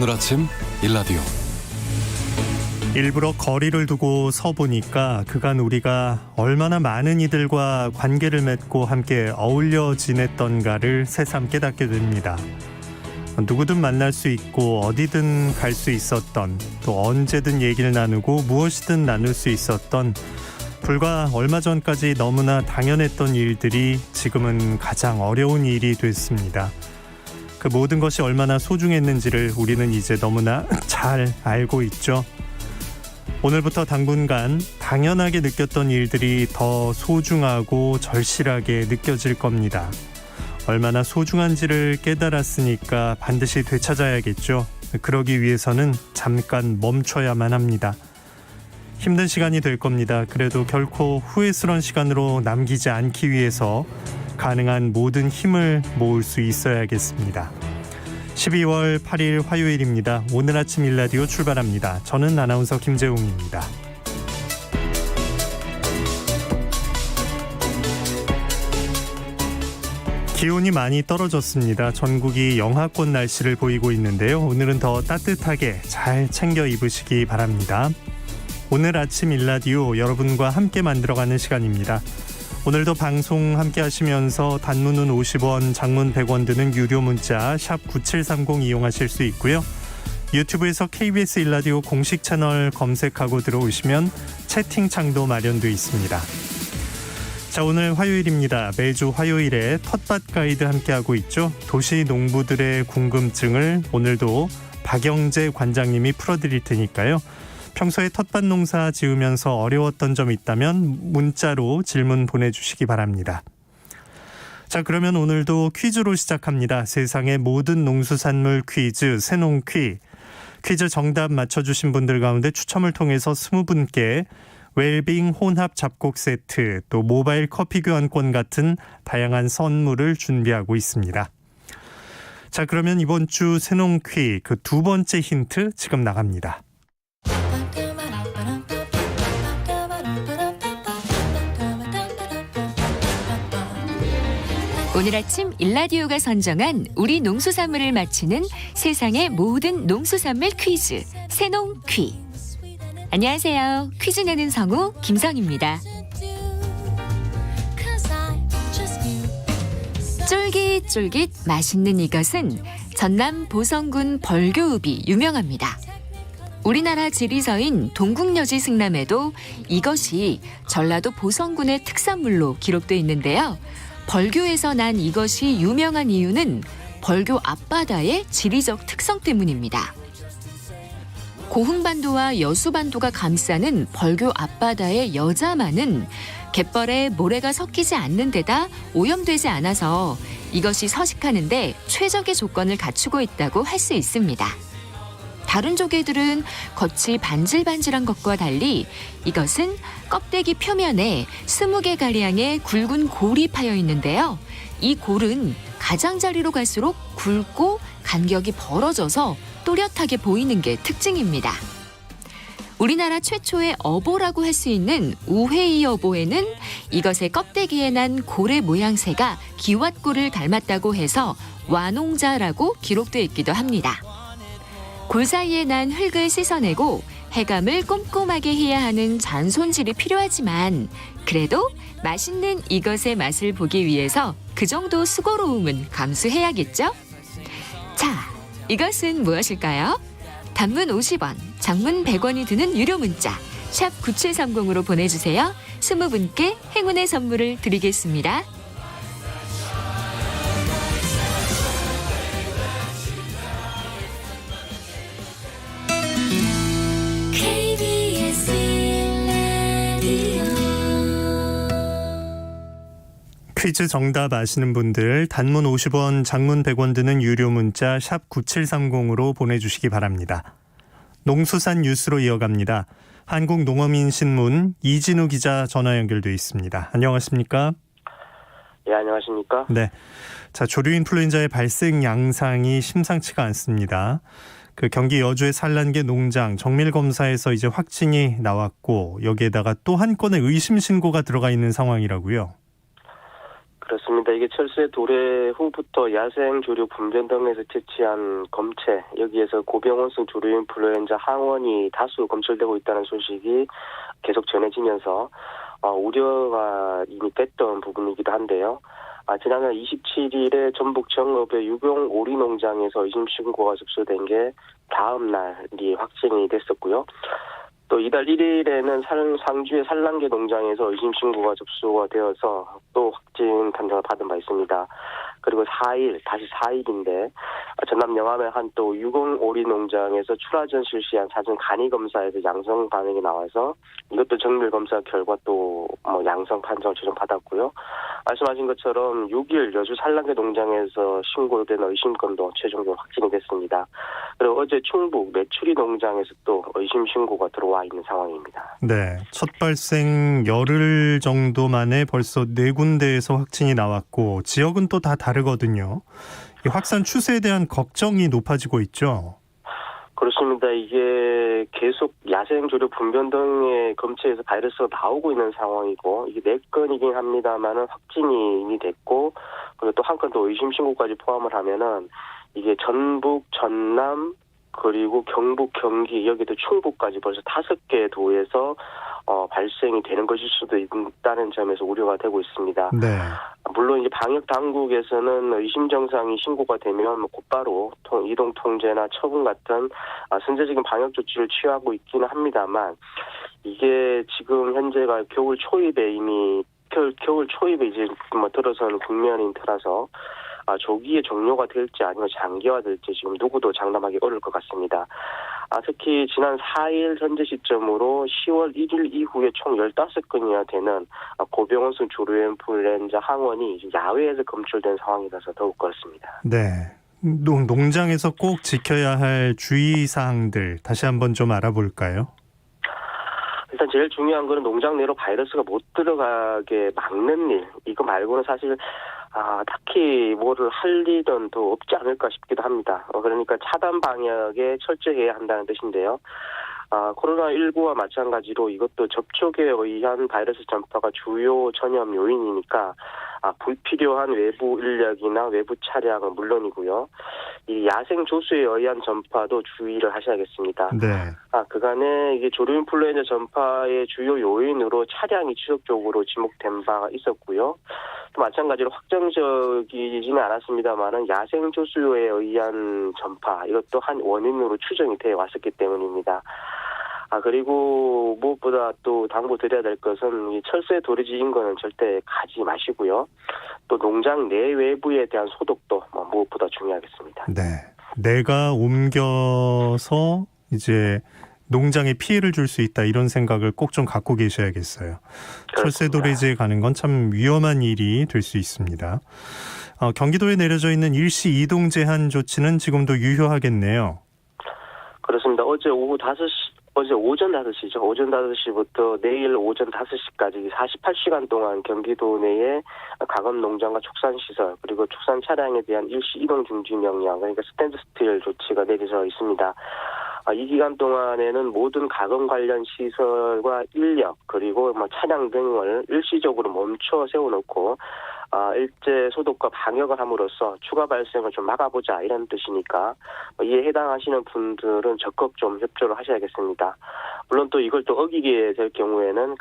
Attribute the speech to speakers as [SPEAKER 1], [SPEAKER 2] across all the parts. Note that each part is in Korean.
[SPEAKER 1] 오늘 아침 일라디오.
[SPEAKER 2] 일부러 거리를 두고 서보니까 그간 우리가 얼마나 많은 이들과 관계를 맺고 함께 어울려 지냈던가를 새삼 깨닫게 됩니다. 누구든 만날 수 있고 어디든 갈 수 있었던, 또 언제든 얘기를 나누고 무엇이든 나눌 수 있었던, 불과 얼마 전까지 너무나 당연했던 일들이 지금은 가장 어려운 일이 됐습니다. 그 모든 것이 얼마나 소중했는지를 우리는 이제 너무나 잘 알고 있죠. 오늘부터 당분간 당연하게 느꼈던 일들이 더 소중하고 절실하게 느껴질 겁니다. 얼마나 소중한지를 깨달았으니까 반드시 되찾아야겠죠. 그러기 위해서는 잠깐 멈춰야만 합니다. 힘든 시간이 될 겁니다. 그래도 결코 후회스러운 시간으로 남기지 않기 위해서 가능한 모든 힘을 모을 수 있어야겠습니다. 12월 8일 화요일입니다. 오늘 아침 일라디오 출발합니다. 저는 아나운서 김재웅입니다. 기온이 많이 떨어졌습니다. 전국이 영하권 날씨를 보이고 있는데요. 오늘은 더 따뜻하게 잘 챙겨 입으시기 바랍니다. 오늘 아침 일라디오 여러분과 함께 만들어가는 시간입니다. 오늘도 방송 함께 하시면서 단문은 50원, 장문 100원 드는 유료 문자 샵 9730 이용하실 수 있고요. 유튜브에서 KBS 일라디오 공식 채널 검색하고 들어오시면 채팅창도 마련되어 있습니다. 자, 오늘 화요일입니다. 매주 화요일에 텃밭 가이드 함께하고 있죠. 도시 농부들의 궁금증을 오늘도 박영재 관장님이 풀어드릴 테니까요. 평소에 텃밭 농사 지으면서 어려웠던 점 있다면 문자로 질문 보내주시기 바랍니다. 자, 그러면 오늘도 퀴즈로 시작합니다. 세상의 모든 농수산물 퀴즈, 새농퀴. 퀴즈 정답 맞춰주신 분들 가운데 추첨을 통해서 20분께 웰빙 혼합 잡곡 세트, 또 모바일 커피 교환권 같은 다양한 선물을 준비하고 있습니다. 자, 그러면 이번 주 새농퀴 그 두 번째 힌트 지금 나갑니다.
[SPEAKER 3] 오늘 아침 일라디오가 선정한 우리 농수산물을 맞히는 세상의 모든 농수산물 퀴즈, 새농퀴. 안녕하세요. 퀴즈 내는 성우 김성입니다. 쫄깃쫄깃 맛있는 이것은 전남 보성군 벌교읍이 유명합니다. 우리나라 지리서인 동국여지 승람에도 이것이 전라도 보성군의 특산물로 기록돼 있는데요. 벌교에서 난 이것이 유명한 이유는 벌교 앞바다의 지리적 특성 때문입니다. 고흥반도와 여수반도가 감싸는 벌교 앞바다의 여자만은 갯벌에 모래가 섞이지 않는 데다 오염되지 않아서 이것이 서식하는데 최적의 조건을 갖추고 있다고 할 수 있습니다. 다른 조개들은 겉이 반질반질한 것과 달리 이것은 껍데기 표면에 20개가량의 굵은 골이 파여 있는데요. 이 골은 가장자리로 갈수록 굵고 간격이 벌어져서 또렷하게 보이는 게 특징입니다. 우리나라 최초의 어보라고 할 수 있는 우회이 어보에는 이것의 껍데기에 난 골의 모양새가 기왓골을 닮았다고 해서 완홍자라고 기록되어 있기도 합니다. 골 사이에 난 흙을 씻어내고 해감을 꼼꼼하게 해야 하는 잔손질이 필요하지만 그래도 맛있는 이것의 맛을 보기 위해서 그 정도 수고로움은 감수해야겠죠? 자, 이것은 무엇일까요? 단문 50원, 장문 100원이 드는 유료 문자 샵 9730으로 보내주세요. 20분께 행운의 선물을 드리겠습니다.
[SPEAKER 2] 퀴즈 정답 아시는 분들 단문 50원, 장문 100원 드는 유료 문자 샵 9730으로 보내주시기 바랍니다. 농수산 뉴스로 이어갑니다. 한국농어민신문 이진우 기자 전화 연결돼 있습니다. 안녕하십니까?
[SPEAKER 4] 네, 안녕하십니까?
[SPEAKER 2] 네. 자, 조류 인플루엔자의 발생 양상이 심상치가 않습니다. 그 경기 여주의 산란계 농장 정밀 검사에서 이제 확진이 나왔고 여기에다가 또 한 건의 의심 신고가 들어가 있는 상황이라고요.
[SPEAKER 4] 그렇습니다. 이게 철새 도래 후부터 야생 조류 분변 등에서 채취한 검체, 여기에서 고병원성 조류 인플루엔자 항원이 다수 검출되고 있다는 소식이 계속 전해지면서 우려가 이미 됐던 부분이기도 한데요. 지난달 27일에 전북 정읍의 유경 오리 농장에서 의심 신고가 접수된 게 다음 날이 확진이 됐었고요. 또 이달 1일에는 상주의 산란계 농장에서 의심 신고가 접수가 되어서 또 확진 판정을 받은 바 있습니다. 그리고 4일인데 전남 영암의 한 또 유경 오리 농장에서 출하전 실시한 사전 간이 검사에서 양성 반응이 나와서 이것도 정밀 검사 결과 또 양성 판정을 최종 받았고요. 말씀하신 것처럼 6일 여주 산란계 농장에서 신고된 의심건도 최종적으로 확진이 됐습니다. 그리고 어제 충북 메추리 농장에서 또 의심 신고가 들어와 있는 상황입니다.
[SPEAKER 2] 네, 첫 발생 열흘 정도 만에 벌써 4군데에서 확진이 나왔고 지역은 또 다 다르거든요. 이 확산 추세에 대한 걱정이 높아지고 있죠.
[SPEAKER 4] 그렇습니다. 이게 계속 야생조류 분변 등의 검체에서 바이러스가 나오고 있는 상황이고 이게 4건이긴 합니다만은 확진이 이미 됐고 그리고 또 한 건 또 의심 신고까지 포함을 하면은 이게 전북, 전남 그리고 경북, 경기 여기도 충북까지 벌써 5개 도에서 발생이 되는 것일 수도 있다는 점에서 우려가 되고 있습니다.
[SPEAKER 2] 네.
[SPEAKER 4] 물론 이제 방역 당국에서는 의심 증상이 신고가 되면 곧바로 이동 통제나 처분 같은 선제적인 방역 조치를 취하고 있기는 합니다만 이게 지금 현재가 겨울 초입에 이제 들어서는 국면인 터라서 조기에 종료가 될지 아니면 장기화될지 지금 누구도 장담하기 어려울 것 같습니다. 특히 지난 4일 현재 시점으로 10월 1일 이후에 총 15건이나 되는 고병원성 조류 인플루엔자 항원이 야외에서 검출된 상황이라서 더욱 그렇습니다.
[SPEAKER 2] 네. 농장에서 꼭 지켜야 할 주의사항들 다시 한번 좀 알아볼까요?
[SPEAKER 4] 일단 제일 중요한 거는 농장 내로 바이러스가 못 들어가게 막는 일. 이거 말고는 사실 딱히 뭐를 할 일은 더 없지 않을까 싶기도 합니다. 그러니까 차단 방역에 철저해야 한다는 뜻인데요. 코로나19와 마찬가지로 이것도 접촉에 의한 바이러스 전파가 주요 전염 요인이니까 불필요한 외부 인력이나 외부 차량은 물론이고요. 이 야생 조수에 의한 전파도 주의를 하셔야겠습니다.
[SPEAKER 2] 네.
[SPEAKER 4] 그간에 이게 조류 인플루엔자 전파의 주요 요인으로 차량이 지속적으로 지목된 바가 있었고요. 또 마찬가지로 확정적이지는 않았습니다만은 야생 조수에 의한 전파 이것도 한 원인으로 추정이 되어 왔었기 때문입니다. 그리고 무엇보다 또 당부드려야 될 것은 이 철새 도래지 인근은 절대 가지 마시고요. 또 농장 내외부에 대한 소독도 무엇보다 중요하겠습니다.
[SPEAKER 2] 네. 내가 옮겨서 이제 농장에 피해를 줄 수 있다 이런 생각을 꼭 좀 갖고 계셔야겠어요. 철새 도래지에 가는 건 참 위험한 일이 될 수 있습니다. 경기도에 내려져 있는 일시 이동 제한 조치는 지금도 유효하겠네요.
[SPEAKER 4] 그렇습니다. 어제 오전 5시죠. 오전 5시부터 내일 오전 5시까지 48시간 동안 경기도 내에 가금 농장과 축산시설 그리고 축산 차량에 대한 일시 이동 중지 명령 그러니까 스탠드스틸 조치가 내려져 있습니다. 이 기간 동안에는 모든 가금 관련 시설과 인력 그리고 차량 등을 일시적으로 멈춰 세워놓고 일제 소독과 방역을 함으로써 추가 발생을 좀 막아보자 이런 뜻이니까 이에 해당하시는 분들은 적극 좀 협조를 하셔야겠습니다. 물론 또 이걸 또 어기게 될 경우에는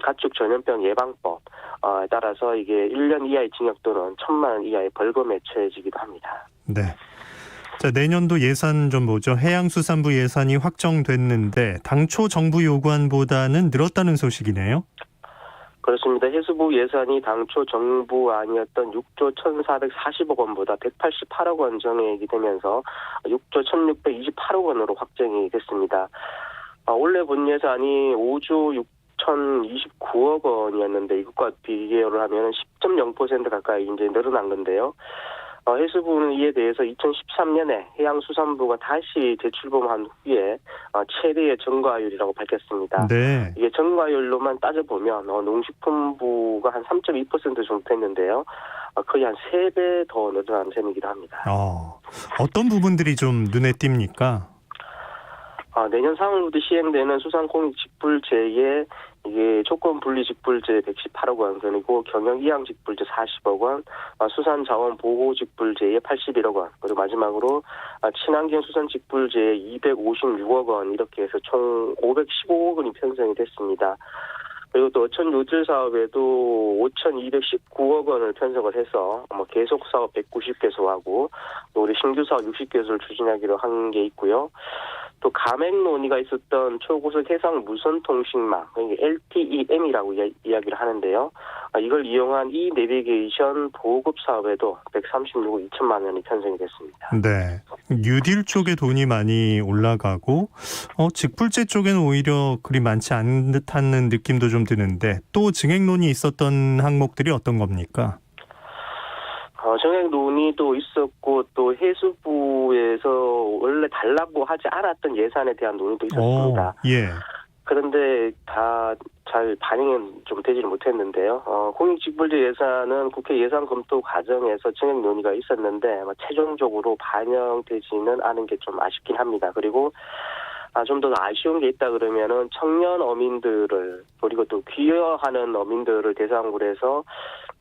[SPEAKER 4] 가축 전염병 예방법에 따라서 이게 1년 이하의 징역 또는 1,000만 원 이하의 벌금에 처해지기도 합니다.
[SPEAKER 2] 네. 자, 내년도 예산 좀 보죠. 해양수산부 예산이 확정됐는데 당초 정부 요구안보다는 늘었다는 소식이네요.
[SPEAKER 4] 그렇습니다. 해수부 예산이 당초 정부안이었던 6조 1,440억 원보다 188억 원 정액이 되면서 6조 1,628억 원으로 확정이 됐습니다. 올해 본 예산이 5조 6,029억 원이었는데 이것과 비교를 하면 10.0% 가까이 이제 늘어난 건데요. 해수부는 이에 대해서 2013년에 해양수산부가 다시 재출범한 후에 최대의 증가율이라고 밝혔습니다.
[SPEAKER 2] 네.
[SPEAKER 4] 이게 증가율로만 따져보면 농식품부가 한 3.2% 정도 됐는데요. 거의 한 3배 더 늘어난 셈이기도 합니다.
[SPEAKER 2] 어떤 부분들이 좀 눈에 띕니까?
[SPEAKER 4] 내년 3월부터 시행되는 수산공익직불제에 이게 조건 분리 직불제 118억 원, 그리고 경영 이양 직불제 40억 원, 수산 자원 보호 직불제에 81억 원, 그리고 마지막으로 친환경 수산 직불제에 256억 원, 이렇게 해서 총 515억 원이 편성이 됐습니다. 그리고 또 어촌 요질 사업에도 5,219억 원을 편성을 해서 계속 사업 190개소하고 또 우리 신규 사업 60개소를 추진하기로 한 게 있고요. 또 감액 논의가 있었던 초고속 해상 무선 통신망, LTE-M이라고 이야기를 하는데요. 이걸 이용한 이 내비게이션 보급 사업에도 136억 2천만 원이 편성이 됐습니다.
[SPEAKER 2] 네. 뉴딜 쪽에 돈이 많이 올라가고 직불제 쪽에는 오히려 그리 많지 않은 듯한 느낌도 좀 드는데 또 증액론이 있었던 항목들이 어떤 겁니까?
[SPEAKER 4] 정액 논의도 있었고 또 해수부에서 원래 달라고 하지 않았던 예산에 대한 논의도 있었습니다.
[SPEAKER 2] 예.
[SPEAKER 4] 그런데 다 잘 반영은 좀 되지는 못했는데요. 공익직불제 예산은 국회 예산 검토 과정에서 증액 논의가 있었는데 최종적으로 반영되지는 않은 게 좀 아쉽긴 합니다. 그리고 좀 더 아쉬운 게 있다 그러면은 청년 어민들을 그리고 또 귀화하는 어민들을 대상으로 해서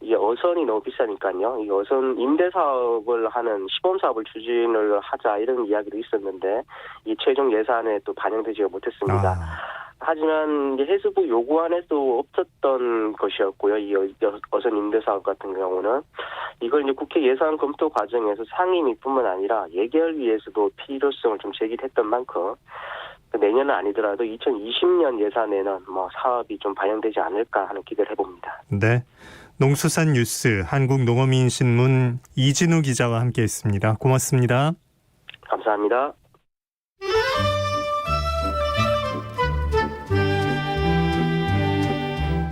[SPEAKER 4] 이게 어선이 너무 비싸니까요. 이 어선 임대 사업을 하는 시범 사업을 추진을 하자 이런 이야기도 있었는데 이 최종 예산에 또 반영되지가 못했습니다. 하지만 이제 해수부 요구안에도 없었던 것이었고요. 이 어선 임대 사업 같은 경우는 이걸 이제 국회 예산 검토 과정에서 상임위뿐만 아니라 예결위에서도 필요성을 좀 제기했던 만큼 내년은 아니더라도 2020년 예산에는 사업이 좀 반영되지 않을까 하는 기대를 해봅니다.
[SPEAKER 2] 네. 농수산 뉴스 한국농어민신문 이진우 기자와 함께했습니다. 고맙습니다.
[SPEAKER 4] 감사합니다.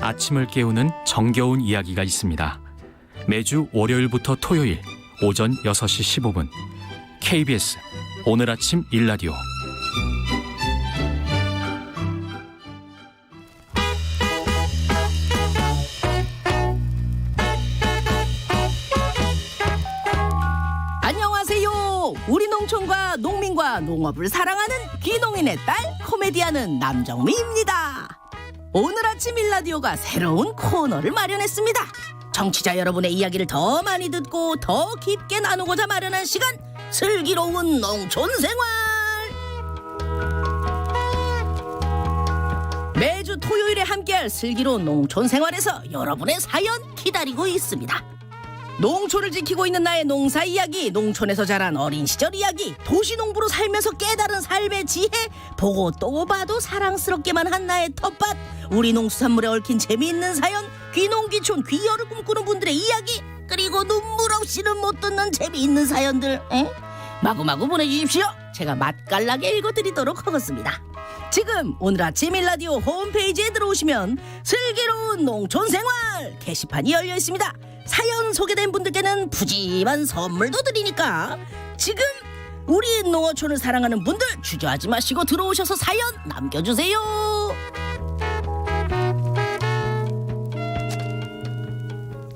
[SPEAKER 1] 아침을 깨우는 정겨운 이야기가 있습니다. 매주 월요일부터 토요일 오전 6시 15분 KBS 오늘 아침 일라디오.
[SPEAKER 5] 안녕하세요. 우리 농촌과 농민과 농업을 사랑하는 귀농인의 딸 코미디언은 남정미입니다. 오늘 아침 일라디오가 새로운 코너를 마련했습니다. 정치자 여러분의 이야기를 더 많이 듣고 더 깊게 나누고자 마련한 시간, 슬기로운 농촌생활. 매주 토요일에 함께할 슬기로운 농촌생활에서 여러분의 사연 기다리고 있습니다. 농촌을 지키고 있는 나의 농사 이야기, 농촌에서 자란 어린 시절 이야기, 도시농부로 살면서 깨달은 삶의 지혜, 보고 또 봐도 사랑스럽게만 한 나의 텃밭, 우리 농수산물에 얽힌 재미있는 사연, 귀농귀촌 귀여를 꿈꾸는 분들의 이야기, 그리고 눈물 없이는 못 듣는 재미있는 사연들 마구마구 보내주십시오. 제가 맛깔나게 읽어드리도록 하겠습니다. 지금 오늘 아침 일라디오 홈페이지에 들어오시면 슬기로운 농촌생활 게시판이 열려 있습니다. 사연 소개된 분들께는 푸짐한 선물도 드리니까 지금 우리 농어촌을 사랑하는 분들 주저하지 마시고 들어오셔서 사연 남겨주세요.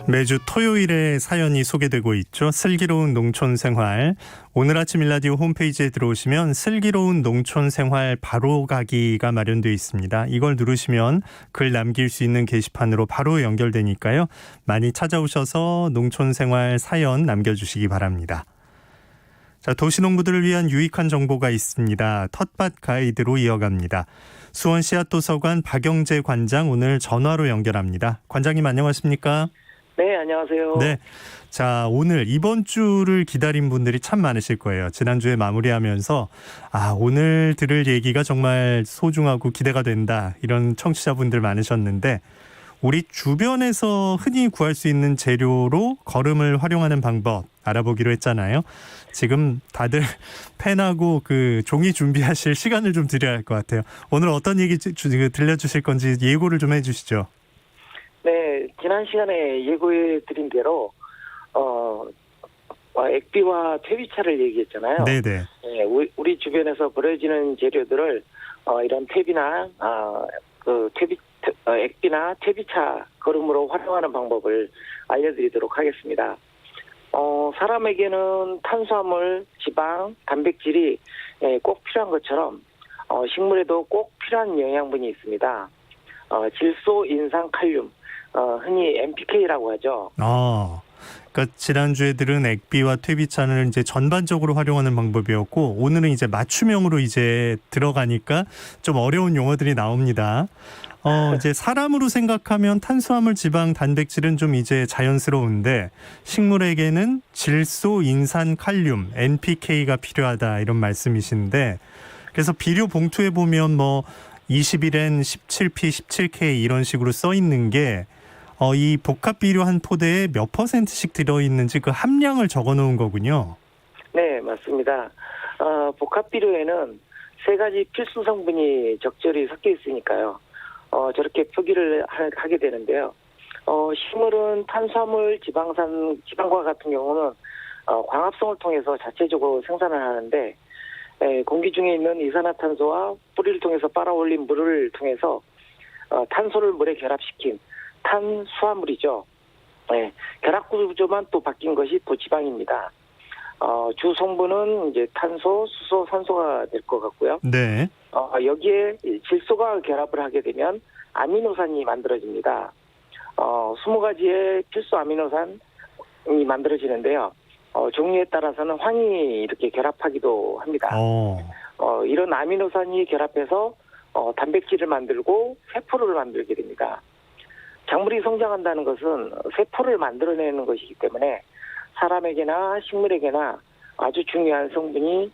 [SPEAKER 2] 매주 토요일에 사연이 소개되고 있죠. 슬기로운 농촌생활. 오늘 아침 일라디오 홈페이지에 들어오시면 슬기로운 농촌생활 바로가기가 마련되어 있습니다. 이걸 누르시면 글 남길 수 있는 게시판으로 바로 연결되니까요. 많이 찾아오셔서 농촌생활 사연 남겨주시기 바랍니다. 자, 도시농부들을 위한 유익한 정보가 있습니다. 텃밭 가이드로 이어갑니다. 수원 씨앗도서관 박영재 관장 오늘 전화로 연결합니다. 관장님 안녕하십니까?
[SPEAKER 6] 네, 안녕하세요.
[SPEAKER 2] 네. 자, 오늘 이번 주를 기다린 분들이 참 많으실 거예요. 지난주에 마무리하면서 오늘 들을 얘기가 정말 소중하고 기대가 된다. 이런 청취자분들 많으셨는데 우리 주변에서 흔히 구할 수 있는 재료로 거름을 활용하는 방법 알아보기로 했잖아요. 지금 다들 펜하고 그 종이 준비하실 시간을 좀 드려야 할 것 같아요. 오늘 어떤 얘기 들려주실 건지 예고를 좀 해주시죠.
[SPEAKER 6] 네, 지난 시간에 예고해드린 대로 액비와 퇴비차를 얘기했잖아요.
[SPEAKER 2] 네네.
[SPEAKER 6] 네, 우리 주변에서 버려지는 재료들을 이런 퇴비나 액비나 퇴비차 거름으로 활용하는 방법을 알려드리도록 하겠습니다. 사람에게는 탄수화물, 지방, 단백질이 꼭 필요한 것처럼 식물에도 꼭 필요한 영양분이 있습니다. 질소, 인산, 칼륨, 흔히 NPK라고 하죠.
[SPEAKER 2] 그러니까 지난주에 들은 액비와 퇴비찬을 이제 전반적으로 활용하는 방법이었고 오늘은 이제 맞춤형으로 이제 들어가니까 좀 어려운 용어들이 나옵니다. 이제 사람으로 생각하면 탄수화물, 지방, 단백질은 좀 이제 자연스러운데 식물에게는 질소, 인산, 칼륨, NPK가 필요하다 이런 말씀이신데 그래서 비료 봉투에 보면 뭐 21N, 17P, 17K 이런 식으로 써 있는 게 이 복합 비료 한 포대에 몇 %씩 들어있는지 그 함량을 적어놓은 거군요.
[SPEAKER 6] 네, 맞습니다. 복합 비료에는 3가지 필수 성분이 적절히 섞여 있으니까요. 저렇게 표기를 하게 되는데요. 식물은 탄수화물, 지방과 같은 경우는 광합성을 통해서 자체적으로 생산을 하는데 공기 중에 있는 이산화탄소와 뿌리를 통해서 빨아올린 물을 통해서 탄소를 물에 결합시킨 탄수화물이죠. 결합 구조만 또 바뀐 것이 또 지방입니다. 주 성분은 이제 탄소, 수소, 산소가 될 것 같고요.
[SPEAKER 2] 네.
[SPEAKER 6] 여기에 질소가 결합을 하게 되면 아미노산이 만들어집니다. 20가지의 필수 아미노산이 만들어지는데요. 종류에 따라서는 황이 이렇게 결합하기도 합니다. 이런 아미노산이 결합해서 단백질을 만들고 세포를 만들게 됩니다. 작물이 성장한다는 것은 세포를 만들어내는 것이기 때문에 사람에게나 식물에게나 아주 중요한 성분이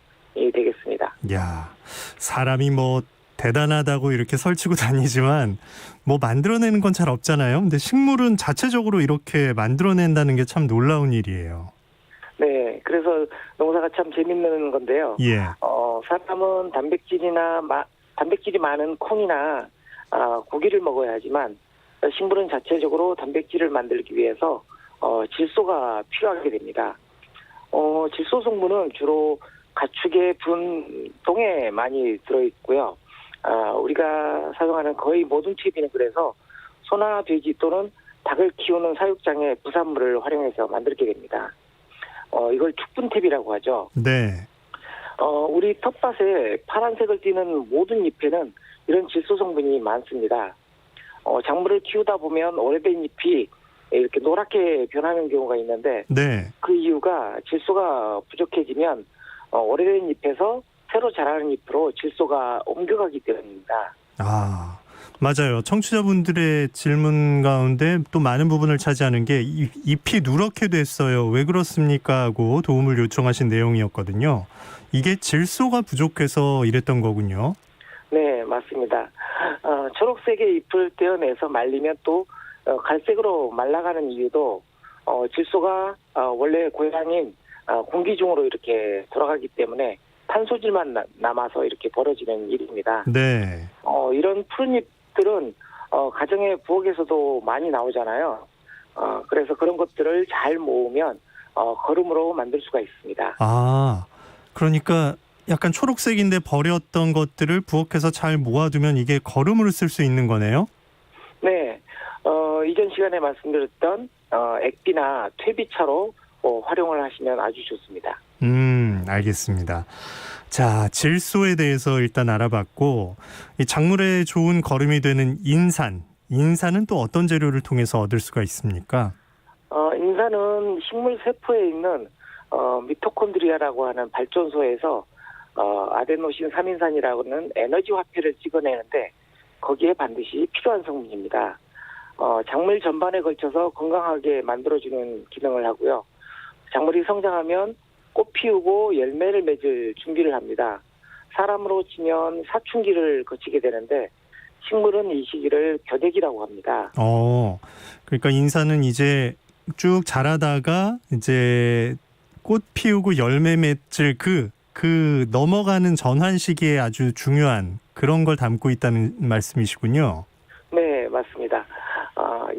[SPEAKER 6] 되겠습니다.
[SPEAKER 2] 야, 사람이 뭐 대단하다고 이렇게 설치고 다니지만 뭐 만들어내는 건 잘 없잖아요. 근데 식물은 자체적으로 이렇게 만들어낸다는 게 참 놀라운 일이에요.
[SPEAKER 6] 네, 그래서 농사가 참 재밌는 건데요.
[SPEAKER 2] 예.
[SPEAKER 6] 사람은 단백질이 많은 콩이나 고기를 먹어야 하지만 식물은 자체적으로 단백질을 만들기 위해서 질소가 필요하게 됩니다. 질소 성분은 주로 가축의 분똥에 많이 들어있고요. 우리가 사용하는 거의 모든 퇴비는 그래서 소나 돼지 또는 닭을 키우는 사육장의 부산물을 활용해서 만들게 됩니다. 이걸 축분퇴비라고 하죠.
[SPEAKER 2] 네.
[SPEAKER 6] 우리 텃밭에 파란색을 띠는 모든 잎에는 이런 질소 성분이 많습니다. 작물을 키우다 보면 오래된 잎이 이렇게 노랗게 변하는 경우가 있는데
[SPEAKER 2] 네.
[SPEAKER 6] 그 이유가 질소가 부족해지면 오래된 잎에서 새로 자라는 잎으로 질소가 옮겨가기 때문입니다.
[SPEAKER 2] 맞아요. 청취자분들의 질문 가운데 또 많은 부분을 차지하는 게 잎이 누렇게 됐어요. 왜 그렇습니까? 하고 도움을 요청하신 내용이었거든요. 이게 질소가 부족해서 이랬던 거군요.
[SPEAKER 6] 네, 맞습니다. 초록색의 잎을 떼어내서 말리면 또 갈색으로 말라가는 이유도 질소가 원래 고향인 공기 중으로 이렇게 돌아가기 때문에 탄소질만 남아서 이렇게 벌어지는 일입니다.
[SPEAKER 2] 네.
[SPEAKER 6] 이런 푸른 잎들은 가정의 부엌에서도 많이 나오잖아요. 그래서 그런 것들을 잘 모으면 거름으로 만들 수가 있습니다.
[SPEAKER 2] 그러니까 약간 초록색인데 버렸던 것들을 부엌에서 잘 모아두면 이게 거름으로 쓸 수 있는 거네요?
[SPEAKER 6] 네. 이전 시간에 말씀드렸던 액비나 퇴비차로 활용을 하시면 아주 좋습니다.
[SPEAKER 2] 알겠습니다. 자, 질소에 대해서 일단 알아봤고 이 작물에 좋은 거름이 되는 인산은 또 어떤 재료를 통해서 얻을 수가 있습니까?
[SPEAKER 6] 인산은 식물 세포에 있는 미토콘드리아라고 하는 발전소에서 아데노신 3인산이라고는 에너지 화폐를 찍어내는데 거기에 반드시 필요한 성분입니다. 작물 전반에 걸쳐서 건강하게 만들어주는 기능을 하고요. 작물이 성장하면 꽃 피우고 열매를 맺을 준비를 합니다. 사람으로 치면 사춘기를 거치게 되는데 식물은 이 시기를 겨대기라고 합니다.
[SPEAKER 2] 그러니까 인산은 이제 쭉 자라다가 이제 꽃 피우고 열매 맺을 그 넘어가는 전환 시기에 아주 중요한 그런 걸 담고 있다는 말씀이시군요.
[SPEAKER 6] 네, 맞습니다.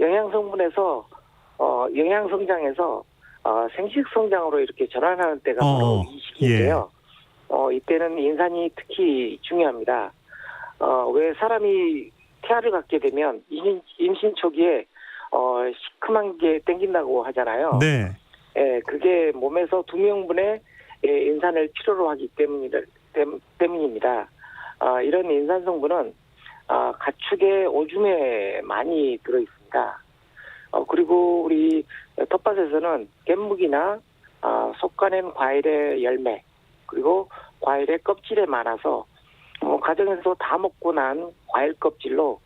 [SPEAKER 6] 영양성분에서 영양성장에서 생식성장으로 이렇게 전환하는 때가 바로 이 시기인데요. 이때는 인산이 특히 중요합니다. 왜 사람이 태아를 갖게 되면 임신 초기에 시큼한 게 땡긴다고 하잖아요.
[SPEAKER 2] 네.
[SPEAKER 6] 그게 몸에서 2명분의 인산을 필요로 하기 때문입니다. 이런 인산 성분은 가축의 오줌에 많이 들어 있습니다. 그리고 우리 텃밭에서는 깻묵이나 솎아낸 과일의 열매, 그리고 과일의 껍질에 많아서 가정에서 다 먹고 난 과일 껍질로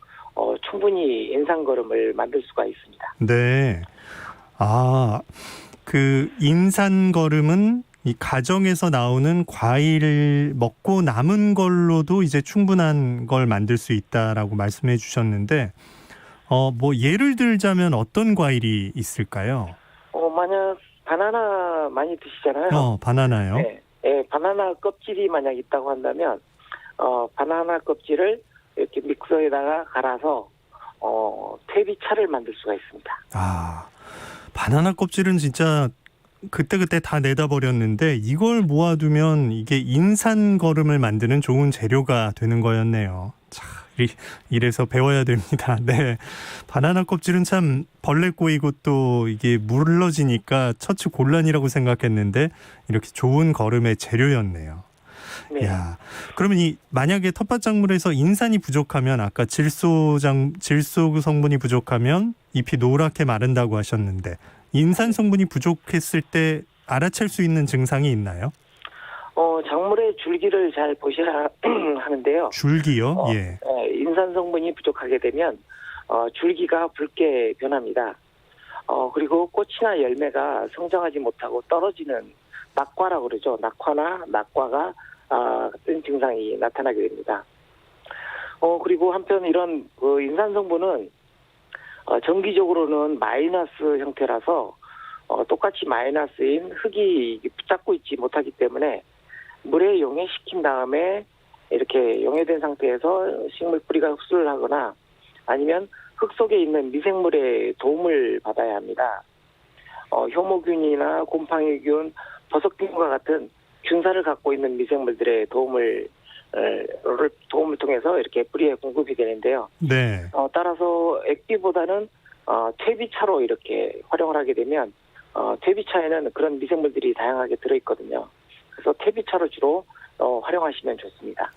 [SPEAKER 6] 충분히 인삼거름을 만들 수가 있습니다.
[SPEAKER 2] 네. 그 인삼거름은 이 가정에서 나오는 과일 먹고 남은 걸로도 이제 충분한 걸 만들 수 있다라고 말씀해 주셨는데, 뭐 예를 들자면 어떤 과일이 있을까요?
[SPEAKER 6] 만약 바나나 많이 드시잖아요.
[SPEAKER 2] 바나나요?
[SPEAKER 6] 네. 예, 바나나 껍질이 만약 있다고 한다면, 바나나 껍질을 이렇게 믹서에다가 갈아서, 퇴비차를 만들 수가 있습니다.
[SPEAKER 2] 바나나 껍질은 진짜 그때그때 다 내다 버렸는데 이걸 모아두면 이게 인삼거름을 만드는 좋은 재료가 되는 거였네요. 자, 이래서 배워야 됩니다. 네, 바나나 껍질은 참 벌레 꼬이고 또 이게 물러지니까 처치곤란이라고 생각했는데 이렇게 좋은 거름의 재료였네요.
[SPEAKER 6] 네.
[SPEAKER 2] 야, 그러면 만약에 텃밭 작물에서 인산이 부족하면 아까 질소 성분이 부족하면 잎이 노랗게 마른다고 하셨는데 인산 성분이 부족했을 때 알아챌 수 있는 증상이 있나요?
[SPEAKER 6] 작물의 줄기를 잘 보셔야 하는데요.
[SPEAKER 2] 줄기요? 예.
[SPEAKER 6] 인산 성분이 부족하게 되면 줄기가 붉게 변합니다. 그리고 꽃이나 열매가 성장하지 못하고 떨어지는 낙과라고 그러죠. 낙과가 같은 증상이 나타나게 됩니다. 그리고 한편 이런 인산 성분은 정기적으로는 마이너스 형태라서 똑같이 마이너스인 흙이 붙잡고 있지 못하기 때문에 물에 용해시킨 다음에 이렇게 용해된 상태에서 식물 뿌리가 흡수를 하거나 아니면 흙 속에 있는 미생물의 도움을 받아야 합니다. 효모균이나 곰팡이균, 버섯균과 같은 균사를 갖고 있는 미생물들의 도움을 통해서 이렇게 뿌리에 공급이 되는데요.
[SPEAKER 2] 네.
[SPEAKER 6] 따라서 액비보다는 퇴비차로 이렇게 활용을 하게 되면 퇴비차에는 그런 미생물들이 다양하게 들어있거든요. 그래서 퇴비차로 주로 활용하시면 좋습니다.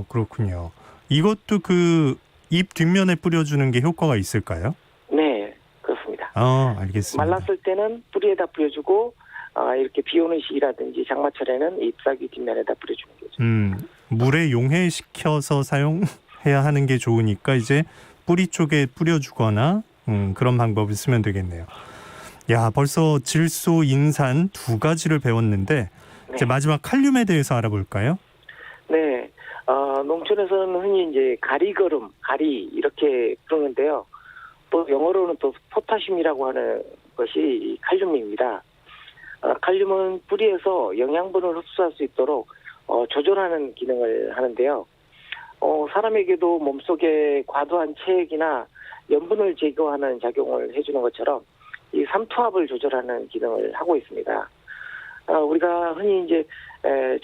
[SPEAKER 2] 그렇군요. 이것도 그 잎 뒷면에 뿌려주는 게 효과가 있을까요?
[SPEAKER 6] 네, 그렇습니다.
[SPEAKER 2] 알겠습니다.
[SPEAKER 6] 말랐을 때는 뿌리에다 뿌려주고 이렇게 비 오는 시기라든지 장마철에는 잎사귀 뒷면에다 뿌려주는 거죠.
[SPEAKER 2] 물에 용해시켜서 사용해야 하는 게 좋으니까 이제 뿌리 쪽에 뿌려주거나 그런 방법을 쓰면 되겠네요. 야, 벌써 질소, 인산 두 가지를 배웠는데 이제 마지막 칼륨에 대해서 알아볼까요?
[SPEAKER 6] 네, 농촌에서는 흔히 이제 가리 이렇게 부르는데요. 또 영어로는 또 포타슘이라고 하는 것이 칼륨입니다. 칼륨은 뿌리에서 영양분을 흡수할 수 있도록 조절하는 기능을 하는데요. 사람에게도 몸속에 과도한 체액이나 염분을 제거하는 작용을 해주는 것처럼 이 삼투압을 조절하는 기능을 하고 있습니다. 우리가 흔히 이제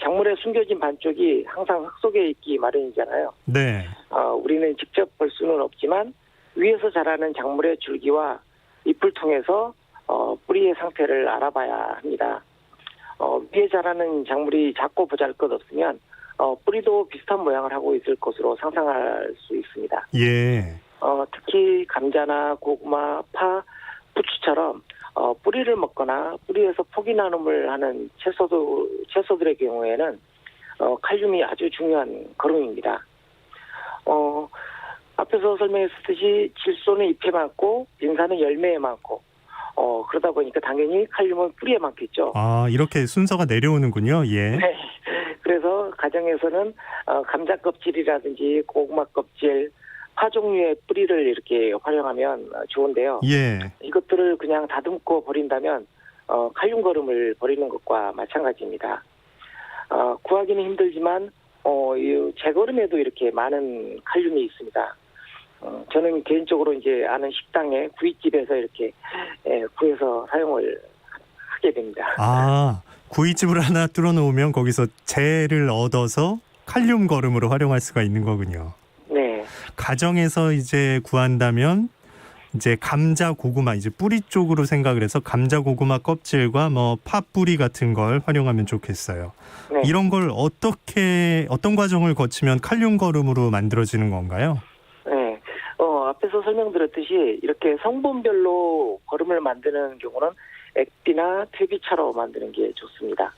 [SPEAKER 6] 작물에 숨겨진 반쪽이 항상 흙 속에 있기 마련이잖아요.
[SPEAKER 2] 네.
[SPEAKER 6] 우리는 직접 볼 수는 없지만 위에서 자라는 작물의 줄기와 잎을 통해서 뿌리의 상태를 알아봐야 합니다. 위에 자라는 작물이 작고 보잘것없으면 뿌리도 비슷한 모양을 하고 있을 것으로 상상할 수 있습니다.
[SPEAKER 2] 예.
[SPEAKER 6] 특히 감자나 고구마, 파, 부추처럼 뿌리를 먹거나 뿌리에서 포기 나눔을 하는 채소들의 경우에는 칼륨이 아주 중요한 거름입니다. 앞에서 설명했듯이 질소는 잎에 많고 인산은 열매에 많고 그러다 보니까 당연히 칼륨은 뿌리에 많겠죠.
[SPEAKER 2] 이렇게 순서가 내려오는군요. 예.
[SPEAKER 6] 네. 그래서 가정에서는 감자 껍질이라든지 고구마 껍질, 파 종류의 뿌리를 이렇게 활용하면 좋은데요.
[SPEAKER 2] 예.
[SPEAKER 6] 이것들을 그냥 다듬고 버린다면 칼륨 거름을 버리는 것과 마찬가지입니다. 구하기는 힘들지만 이 재거름에도 이렇게 많은 칼륨이 있습니다. 저는 개인적으로 이제 아는 식당에 구이집에서 이렇게 구해서 사용을 하게 됩니다.
[SPEAKER 2] 구이집을 하나 뚫어놓으면 거기서 재를 얻어서 칼륨 거름으로 활용할 수가 있는 거군요.
[SPEAKER 6] 네.
[SPEAKER 2] 가정에서 이제 구한다면 이제 감자, 고구마 이제 뿌리 쪽으로 생각을 해서 감자, 고구마 껍질과 뭐 파 뿌리 같은 걸 활용하면 좋겠어요.
[SPEAKER 6] 네.
[SPEAKER 2] 이런 걸 어떤 과정을 거치면 칼륨 거름으로 만들어지는 건가요?
[SPEAKER 6] 설명드렸듯이 이렇게 성분별로 거름을 만드는 경우는 액비나 퇴비차로 만드는 게 좋습니다.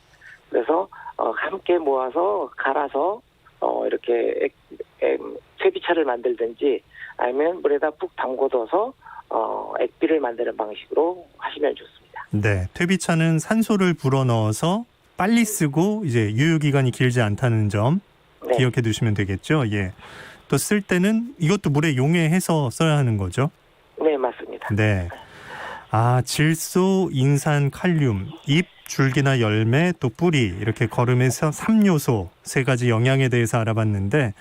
[SPEAKER 6] 그래서 함께 모아서 갈아서 이렇게 퇴비차를 만들든지 아니면 물에다 푹 담궈둬서 액비를 만드는 방식으로 하시면 좋습니다.
[SPEAKER 2] 네, 퇴비차는 산소를 불어넣어서 빨리 쓰고 이제 유효기간이 길지 않다는 점
[SPEAKER 6] 네.
[SPEAKER 2] 기억해 두시면 되겠죠. 예. 또 쓸 때는 이것도 물에 용해해서 써야 하는 거죠.
[SPEAKER 6] 네, 맞습니다.
[SPEAKER 2] 네. 질소, 인산, 칼륨, 잎, 줄기나 열매, 또 뿌리 이렇게 거름에서 3요소 3가지 영양에 대해서 알아봤는데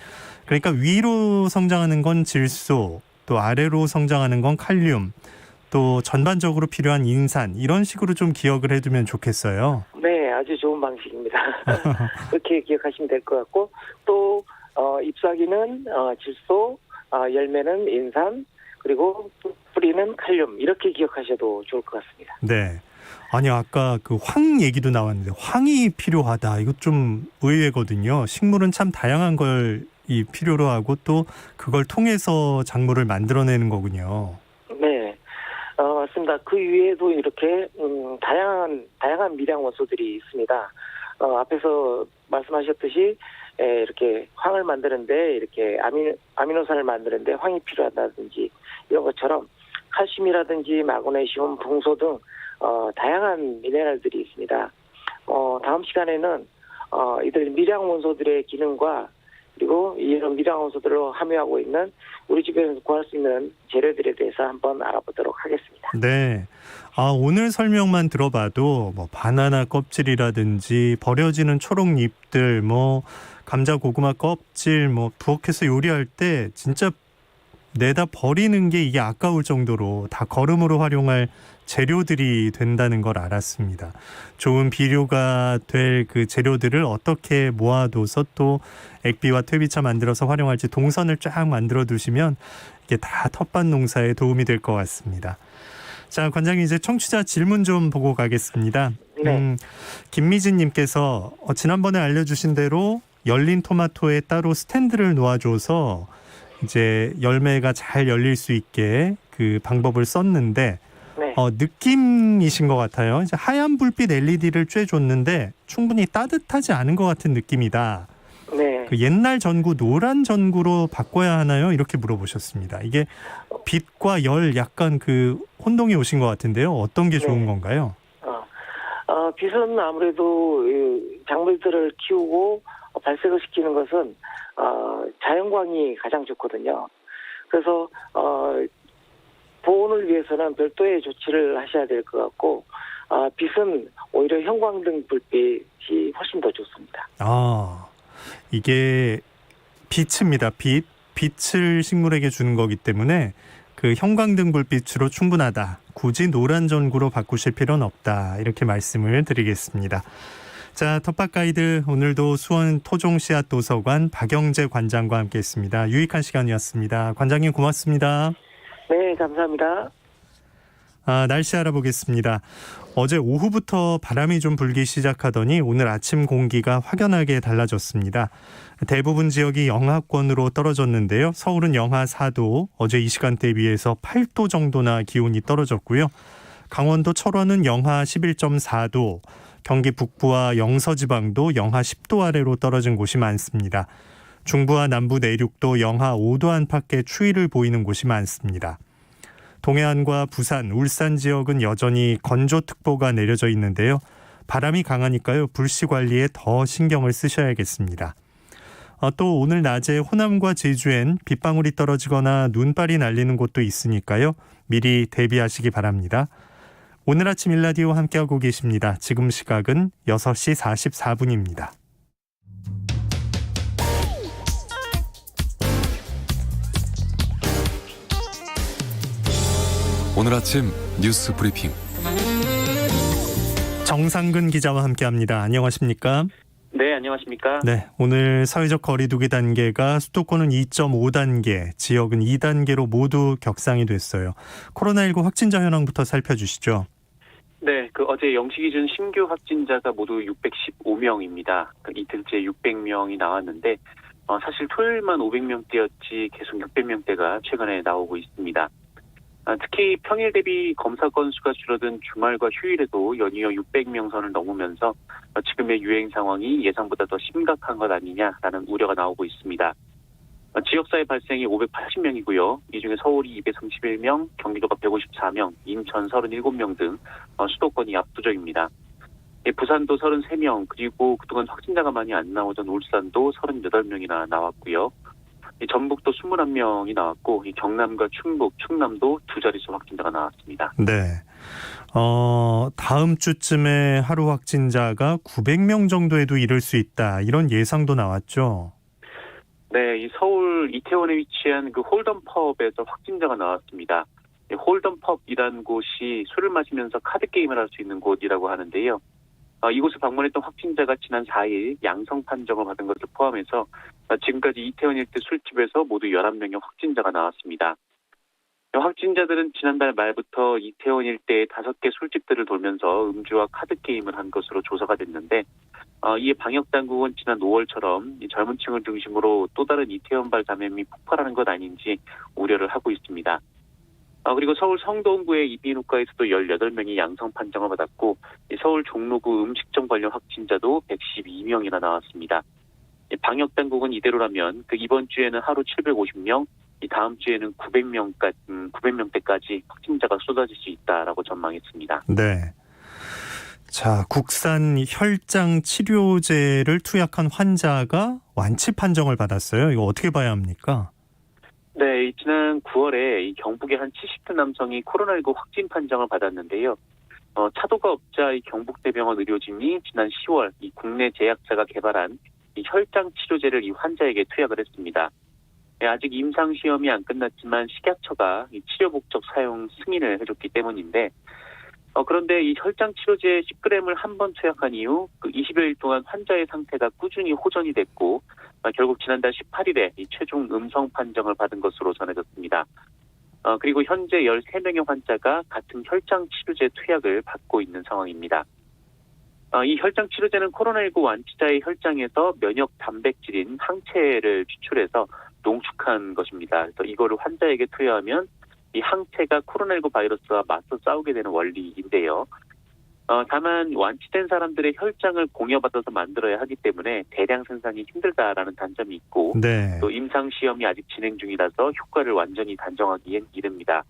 [SPEAKER 2] 그러니까 위로 성장하는 건 질소, 또 아래로 성장하는 건 칼륨, 또 전반적으로 필요한 인산 이런 식으로 좀 기억을 해두면 좋겠어요.
[SPEAKER 6] 네, 아주 좋은 방식입니다. 그렇게 기억하시면 될 것 같고 또 잎사귀는 질소, 열매는 인산, 그리고 뿌리는 칼륨 이렇게 기억하셔도 좋을 것 같습니다.
[SPEAKER 2] 네. 아니 아까 그 황 얘기도 나왔는데 황이 필요하다. 이거 좀 의외거든요. 식물은 참 다양한 걸 필요로 하고 또 그걸 통해서 작물을 만들어내는 거군요.
[SPEAKER 6] 네, 맞습니다. 그 위에도 이렇게 다양한 미량 원소들이 있습니다. 앞에서 말씀하셨듯이 이렇게 황을 만드는데 이렇게 아미노산을 만드는데 황이 필요하다든지 이런 것처럼 칼슘이라든지 마그네슘, 붕소 등 다양한 미네랄들이 있습니다. 다음 시간에는 이들 미량 원소들의 기능과 그리고 이런 미량 원소들을 함유하고 있는 우리 집에서 구할 수 있는 재료들에 대해서 한번 알아보도록 하겠습니다.
[SPEAKER 2] 네. 오늘 설명만 들어봐도 뭐 바나나 껍질이라든지 버려지는 초록 잎들, 뭐 감자 고구마 껍질, 뭐 부엌에서 요리할 때 진짜 내다 버리는 게 이게 아까울 정도로 다 거름으로 활용할 재료들이 된다는 걸 알았습니다. 좋은 비료가 될 그 재료들을 어떻게 모아둬서 또 액비와 퇴비차 만들어서 활용할지 동선을 쫙 만들어 두시면 이게 다 텃밭 농사에 도움이 될 것 같습니다. 자, 관장님 이제 청취자 질문 좀 보고 가겠습니다.
[SPEAKER 6] 네.
[SPEAKER 2] 김미진님께서 지난번에 알려주신 대로 열린 토마토에 따로 스탠드를 놓아줘서 이제 열매가 잘 열릴 수 있게 그 방법을 썼는데
[SPEAKER 6] 네.
[SPEAKER 2] 느낌이신 것 같아요. 이제 하얀 불빛 LED를 쬐줬는데 충분히 따뜻하지 않은 것 같은 느낌이다.
[SPEAKER 6] 네.
[SPEAKER 2] 그 옛날 전구 노란 전구로 바꿔야 하나요? 이렇게 물어보셨습니다. 이게 빛과 열 약간 그 혼동이 오신 것 같은데요. 어떤 게 좋은
[SPEAKER 6] 네.
[SPEAKER 2] 건가요?
[SPEAKER 6] 빛은 아무래도 작물들을 키우고 발색을 시키는 것은 자연광이 가장 좋거든요. 그래서 보온을 위해서는 별도의 조치를 하셔야 될 것 같고 빛은 오히려 형광등 불빛이 훨씬 더 좋습니다.
[SPEAKER 2] 이게 빛입니다. 빛을 식물에게 주는 거기 때문에 그 형광등 불빛으로 충분하다. 굳이 노란 전구로 바꾸실 필요는 없다. 이렇게 말씀을 드리겠습니다. 자, 텃밭 가이드 오늘도 수원 토종씨앗 도서관 박영재 관장과 함께했습니다. 유익한 시간이었습니다. 관장님 고맙습니다.
[SPEAKER 6] 네, 감사합니다.
[SPEAKER 2] 날씨 알아보겠습니다. 어제 오후부터 바람이 좀 불기 시작하더니 오늘 아침 공기가 확연하게 달라졌습니다. 대부분 지역이 영하권으로 떨어졌는데요. 서울은 영하 4도, 어제 이 시간대에 비해서 8도 정도나 기온이 떨어졌고요. 강원도 철원은 영하 11.4도, 경기 북부와 영서지방도 영하 10도 아래로 떨어진 곳이 많습니다. 중부와 남부 내륙도 영하 5도 안팎의 추위를 보이는 곳이 많습니다. 동해안과 부산, 울산 지역은 여전히 건조특보가 내려져 있는데요. 바람이 강하니까요. 불씨 관리에 더 신경을 쓰셔야겠습니다. 또 오늘 낮에 호남과 제주엔 빗방울이 떨어지거나 눈발이 날리는 곳도 있으니까요. 미리 대비하시기 바랍니다. 오늘 아침 일라디오 함께하고 계십니다. 지금 시각은 6시 44분입니다.
[SPEAKER 7] 오늘 아침 뉴스 브리핑
[SPEAKER 2] 정상근 기자와 함께합니다. 안녕하십니까?
[SPEAKER 8] 네, 안녕하십니까?
[SPEAKER 2] 네, 오늘 사회적 거리두기 단계가 수도권은 2.5단계, 지역은 2단계로 모두 격상이 됐어요. 코로나19 확진자 현황부터 살펴주시죠.
[SPEAKER 8] 네, 어제 0시 기준 신규 확진자가 모두 615명입니다. 이틀째 600명이 나왔는데 사실 토요일만 500명대였지 계속 600명대가 최근에 나오고 있습니다. 특히 평일 대비 검사 건수가 줄어든 주말과 휴일에도 연이어 600명 선을 넘으면서 지금의 유행 상황이 예상보다 더 심각한 것 아니냐라는 우려가 나오고 있습니다. 지역사회 발생이 580명이고요. 이 중에 서울이 231명, 경기도가 154명, 인천 37명 등 수도권이 압도적입니다. 부산도 33명, 그리고 그동안 확진자가 많이 안 나오던 울산도 38명이나 나왔고요. 전북도 21명이 나왔고 경남과 충북, 충남도 두 자릿수 확진자가 나왔습니다.
[SPEAKER 2] 네. 다음 주쯤에 하루 확진자가 900명 정도에도 이를 수 있다. 이런 예상도 나왔죠.
[SPEAKER 8] 네, 이 서울 이태원에 위치한 그 홀덤 펍에서 확진자가 나왔습니다. 홀덤 펍이라는 곳이 술을 마시면서 카드 게임을 할 수 있는 곳이라고 하는데요. 이곳을 방문했던 확진자가 지난 4일 양성 판정을 받은 것을 포함해서 지금까지 이태원 일대 술집에서 모두 11명의 확진자가 나왔습니다. 확진자들은 지난달 말부터 이태원 일대의 5개 술집들을 돌면서 음주와 카드 게임을 한 것으로 조사가 됐는데 이에 방역당국은 지난 5월처럼 젊은 층을 중심으로 또 다른 이태원발 감염이 폭발하는 것 아닌지 우려를 하고 있습니다. 그리고 서울 성동구의 이비인후과에서도 18명이 양성 판정을 받았고 서울 종로구 음식점 관련 확진자도 112명이나 나왔습니다. 방역당국은 이대로라면 이번 주에는 하루 750명, 다음 주에는 900명대까지 확진자가 쏟아질 수 있다라고 전망했습니다.
[SPEAKER 2] 네. 자, 국산 혈장 치료제를 투약한 환자가 완치 판정을 받았어요. 이거 어떻게 봐야 합니까?
[SPEAKER 8] 네, 지난 9월에 이 경북의 한 70대 남성이 코로나19 확진 판정을 받았는데요. 차도가 없자 이 경북대병원 의료진이 지난 10월 이 국내 제약사가 개발한 이 혈장 치료제를 이 환자에게 투약을 했습니다. 아직 임상 시험이 안 끝났지만 식약처가 이 치료 목적 사용 승인을 해줬기 때문인데 그런데 이 혈장 치료제 10g을 한 번 투약한 이후 20여일 동안 환자의 상태가 꾸준히 호전이 됐고 결국 지난달 18일에 이 최종 음성 판정을 받은 것으로 전해졌습니다. 그리고 현재 13명의 환자가 같은 혈장 치료제 투약을 받고 있는 상황입니다. 이 혈장 치료제는 코로나19 완치자의 혈장에서 면역 단백질인 항체를 추출해서 농축한 것입니다. 그래서 이거를 환자에게 투여하면 이 항체가 코로나19 바이러스와 맞서 싸우게 되는 원리인데요. 다만 완치된 사람들의 혈장을 공여받아서 만들어야 하기 때문에 대량 생산이 힘들다라는 단점이 있고
[SPEAKER 2] 네.
[SPEAKER 8] 또 임상 시험이 아직 진행 중이라서 효과를 완전히 단정하기엔 이릅니다.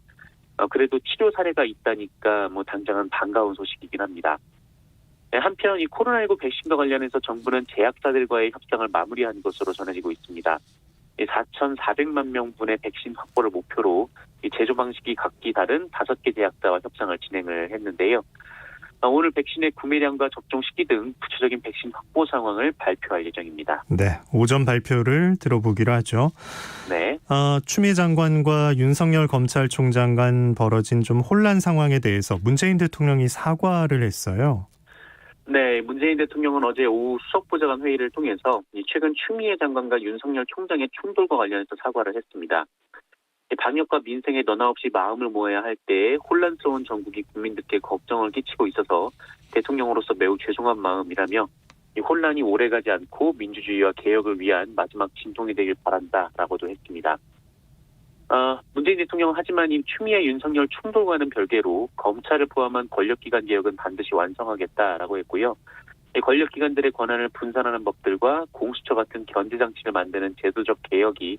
[SPEAKER 8] 그래도 치료 사례가 있다니까 당장은 반가운 소식이긴 합니다. 한편 이 코로나19 백신과 관련해서 정부는 제약사들과의 협상을 마무리한 것으로 전해지고 있습니다. 4,400만 명분의 백신 확보를 목표로 이 제조 방식이 각기 다른 5개 제약사와 협상을 진행을 했는데요. 오늘 백신의 구매량과 접종 시기 등 구체적인 백신 확보 상황을 발표할 예정입니다.
[SPEAKER 2] 네, 오전 발표를 들어보기로 하죠.
[SPEAKER 8] 네.
[SPEAKER 2] 추미애 장관과 윤석열 검찰총장 간 벌어진 좀 혼란 상황에 대해서 문재인 대통령이 사과를 했어요.
[SPEAKER 8] 네, 문재인 대통령은 어제 오후 수석보좌관 회의를 통해서 최근 추미애 장관과 윤석열 총장의 충돌과 관련해서 사과를 했습니다. 방역과 민생에 너나 없이 마음을 모아야 할 때에 혼란스러운 정국이 국민들께 걱정을 끼치고 있어서 대통령으로서 매우 죄송한 마음이라며 이 혼란이 오래가지 않고 민주주의와 개혁을 위한 마지막 진통이 되길 바란다라고도 했습니다. 문재인 대통령은 하지만 이 추미애 윤석열 충돌과는 별개로 검찰을 포함한 권력기관 개혁은 반드시 완성하겠다라고 했고요. 권력기관들의 권한을 분산하는 법들과 공수처 같은 견제장치를 만드는 제도적 개혁이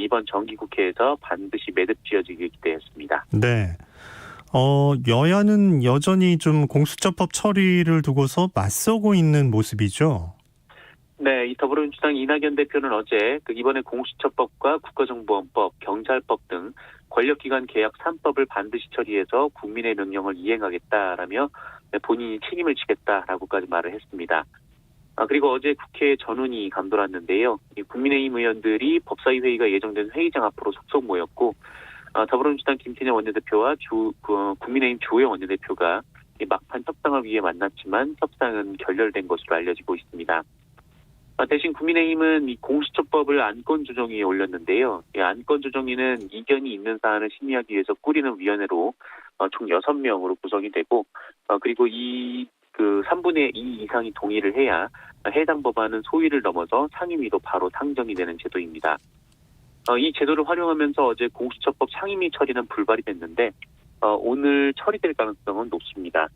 [SPEAKER 8] 이번 정기국회에서 반드시 매듭지어지길 기대했습니다.
[SPEAKER 2] 네. 여야는 여전히 좀 공수처법 처리를 두고서 맞서고 있는 모습이죠.
[SPEAKER 8] 네, 이 더불어민주당 이낙연 대표는 어제 이번에 공수처법과 국가정보원법, 경찰법 등 권력기관 개혁 3법을 반드시 처리해서 국민의 명령을 이행하겠다라며 본인이 책임을 지겠다라고까지 말을 했습니다. 그리고 어제 국회 전운이 감돌았는데요. 국민의힘 의원들이 법사위 회의가 예정된 회의장 앞으로 속속 모였고 더불어민주당 김태년 원내대표와 국민의힘 주호영 원내대표가 막판 협상을 위해 만났지만 협상은 결렬된 것으로 알려지고 있습니다. 대신 국민의힘은 이 공수처법을 안건조정위에 올렸는데요. 안건조정위는 이견이 있는 사안을 심의하기 위해서 꾸리는 위원회로 총 6명으로 구성이 되고 그리고 이 그 3분의 2 이상이 동의를 해야 해당 법안은 소위를 넘어서 상임위로 바로 상정이 되는 제도입니다. 이 제도를 활용하면서 어제 공수처법 상임위 처리는 불발이 됐는데 오늘 처리될 가능성은 높습니다.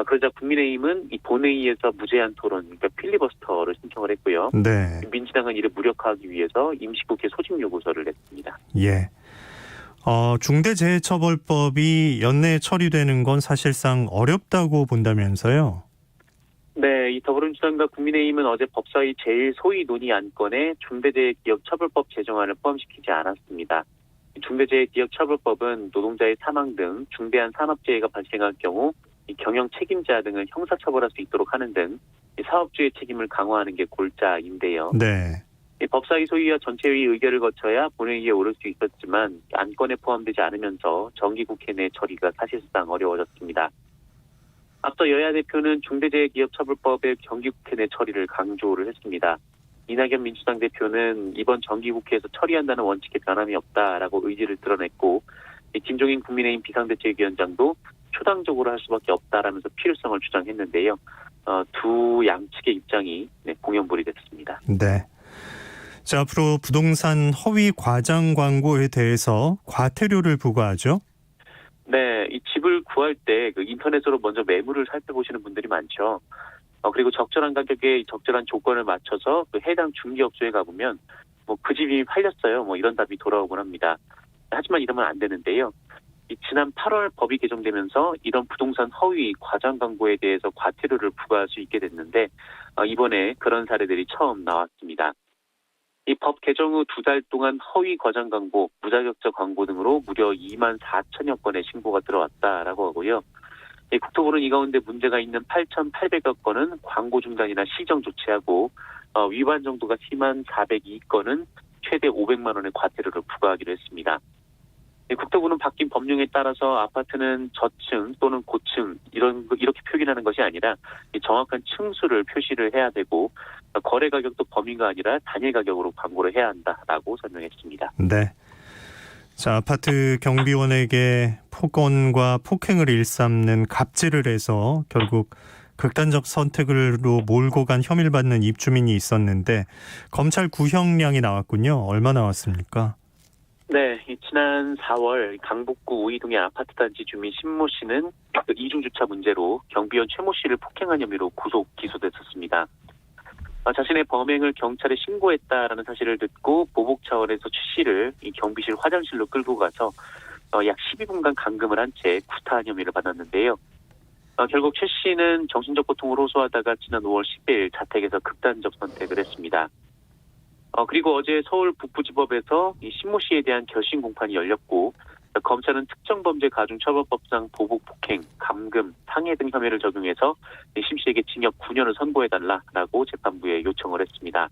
[SPEAKER 8] 그러자 국민의힘은 이 본회의에서 무제한 토론, 그러니까 필리버스터를 신청을 했고요.
[SPEAKER 2] 네.
[SPEAKER 8] 민주당은 이를 무력화하기 위해서 임시국회 소집 요구서를 냈습니다.
[SPEAKER 2] 예. 중대재해처벌법이 연내에 처리되는 건 사실상 어렵다고 본다면서요?
[SPEAKER 8] 네, 이 더불어민주당과 국민의힘은 어제 법사위 제일 소위 논의 안건에 중대재해기업처벌법 제정안을 포함시키지 않았습니다. 중대재해기업처벌법은 노동자의 사망 등 중대한 산업재해가 발생할 경우 이 경영 책임자 등을 형사처벌할 수 있도록 하는 등 사업주의 책임을 강화하는 게 골자인데요.
[SPEAKER 2] 네.
[SPEAKER 8] 이 법사위 소위와 전체회의 의결을 거쳐야 본회의에 오를 수 있었지만 안건에 포함되지 않으면서 정기국회 내 처리가 사실상 어려워졌습니다. 앞서 여야 대표는 중대재해기업처벌법의 정기국회 내 처리를 강조를 했습니다. 이낙연 민주당 대표는 이번 정기국회에서 처리한다는 원칙에 변함이 없다라고 의지를 드러냈고 김종인 국민의힘 비상대책위원장도 초당적으로 할 수밖에 없다라면서 필요성을 주장했는데요. 두 양측의 입장이 공연불이 됐습니다.
[SPEAKER 2] 네. 자, 앞으로 부동산 허위 과장 광고에 대해서 과태료를 부과하죠?
[SPEAKER 8] 네, 이 집을 구할 때 그 인터넷으로 먼저 매물을 살펴보시는 분들이 많죠. 그리고 적절한 가격에 적절한 조건을 맞춰서 그 해당 중개업소에 가보면 그 집이 팔렸어요. 이런 답이 돌아오곤 합니다. 하지만 이러면 안 되는데요. 지난 8월 법이 개정되면서 이런 부동산 허위 과장 광고에 대해서 과태료를 부과할 수 있게 됐는데 이번에 그런 사례들이 처음 나왔습니다. 이 법 개정 후 2달 동안 허위 과장 광고, 무자격자 광고 등으로 무려 2만 4천여 건의 신고가 들어왔다라고 하고요. 국토부는 이 가운데 문제가 있는 8,800여 건은 광고 중단이나 시정 조치하고 위반 정도가 심한 402건은 최대 500만 원의 과태료를 부과하기로 했습니다. 국토부는 바뀐 법령에 따라서 아파트는 저층 또는 고층 이렇게 표기하는 것이 아니라 정확한 층수를 표시를 해야 되고 거래 가격도 범위가 아니라 단일 가격으로 광고를 해야 한다라고 설명했습니다.
[SPEAKER 2] 네. 자, 아파트 경비원에게 폭언과 폭행을 일삼는 갑질을 해서 결국 극단적 선택으로 몰고 간 혐의를 받는 입주민이 있었는데 검찰 구형량이 나왔군요. 얼마 나왔습니까?
[SPEAKER 8] 네, 지난 4월 강북구 우이동의 아파트 단지 주민 신모 씨는 그 이중주차 문제로 경비원 최모 씨를 폭행한 혐의로 구속 기소됐었습니다. 자신의 범행을 경찰에 신고했다라는 사실을 듣고 보복 차원에서 최 씨를 이 경비실 화장실로 끌고 가서 약 12분간 감금을 한 채 구타한 혐의를 받았는데요. 결국 최 씨는 정신적 고통을 호소하다가 지난 5월 10일 자택에서 극단적 선택을 했습니다. 그리고 어제 서울 북부지법에서 이 신모 씨에 대한 결심 공판이 열렸고 검찰은 특정범죄가중처벌법상 보복, 폭행, 감금, 상해 등 혐의를 적용해서 심 씨에게 징역 9년을 선고해달라고 재판부에 요청을 했습니다.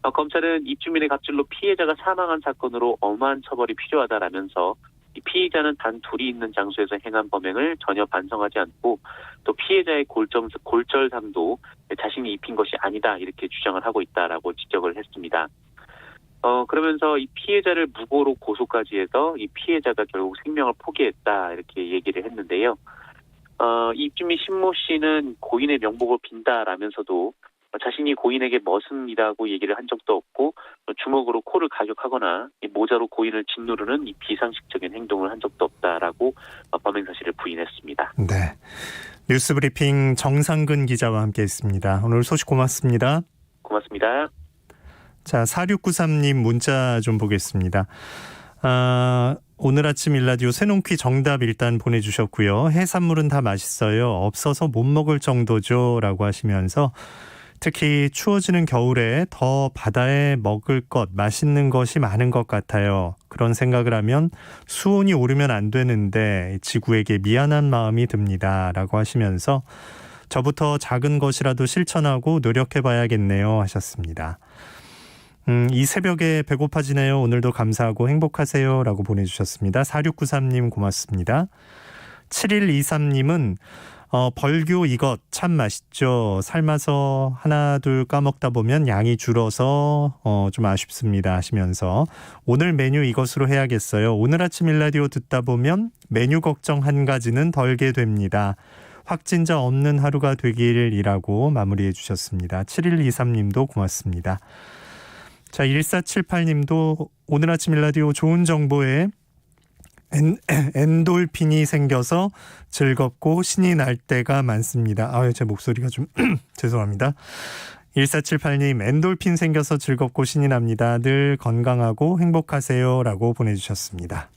[SPEAKER 8] 검찰은 입주민의 갑질로 피해자가 사망한 사건으로 엄한 처벌이 필요하다라면서 이 피해자는 단 둘이 있는 장소에서 행한 범행을 전혀 반성하지 않고 또 피해자의 골절상도 자신이 입힌 것이 아니다 이렇게 주장을 하고 있다라고 지적을 했습니다. 그러면서 이 피해자를 무고로 고소까지 해서 이 피해자가 결국 생명을 포기했다 이렇게 얘기를 했는데요. 이 입주민 신모 씨는 고인의 명복을 빈다라면서도 자신이 고인에게 머슴이라고 얘기를 한 적도 없고 주먹으로 코를 가격하거나 모자로 고인을 짓누르는 이 비상식적인 행동을 한 적도 없다라고 범행 사실을 부인했습니다.
[SPEAKER 2] 네, 뉴스브리핑 정상근 기자와 함께했습니다. 오늘 소식 고맙습니다.
[SPEAKER 8] 고맙습니다.
[SPEAKER 2] 자, 4693님 문자 좀 보겠습니다. 오늘 아침 일라디오 새농퀴 정답 일단 보내주셨고요. 해산물은 다 맛있어요. 없어서 못 먹을 정도죠 라고 하시면서 특히 추워지는 겨울에 더 바다에 먹을 것, 맛있는 것이 많은 것 같아요. 그런 생각을 하면 수온이 오르면 안 되는데 지구에게 미안한 마음이 듭니다 라고 하시면서 저부터 작은 것이라도 실천하고 노력해봐야겠네요 하셨습니다. 이 새벽에 배고파지네요. 오늘도 감사하고 행복하세요 라고 보내주셨습니다. 4693님 고맙습니다. 7123님은 벌교 이것 참 맛있죠. 삶아서 하나 둘 까먹다 보면 양이 줄어서 좀 아쉽습니다 하시면서 오늘 메뉴 이것으로 해야겠어요. 오늘 아침 일라디오 듣다 보면 메뉴 걱정 한 가지는 덜게 됩니다. 확진자 없는 하루가 되길이라고 마무리해 주셨습니다. 7123님도 고맙습니다. 자, 1478님도 오늘 아침 일라디오 좋은 정보에 엔돌핀이 생겨서 즐겁고 신이 날 때가 많습니다. 제 목소리가 좀 죄송합니다. 1478님, 엔돌핀 생겨서 즐겁고 신이 납니다. 늘 건강하고 행복하세요 라고 보내주셨습니다.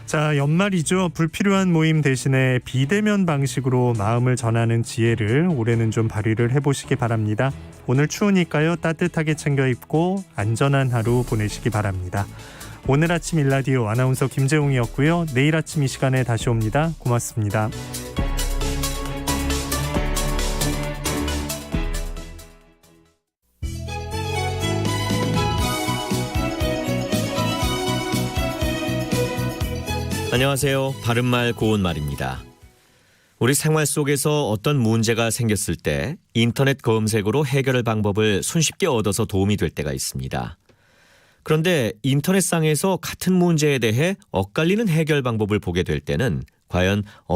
[SPEAKER 2] 자, 연말이죠. 불필요한 모임 대신에 비대면 방식으로 마음을 전하는 지혜를 올해는 좀 발휘를 해보시기 바랍니다. 오늘 추우니까요. 따뜻하게 챙겨 입고 안전한 하루 보내시기 바랍니다. 오늘 아침 일라디오 아나운서 김재웅이었고요. 내일 아침 이 시간에 다시 옵니다. 고맙습니다.
[SPEAKER 9] 안녕하세요. 바른말 고운말입니다. 우리 생활 속에서 어떤 문제가 생겼을 때 인터넷 검색으로 해결할 방법을 손쉽게 얻어서 도움이 될 때가 있습니다. 그런데 인터넷상에서 같은 문제에 대해 엇갈리는 해결 방법을 보게 될 때는 과연 어느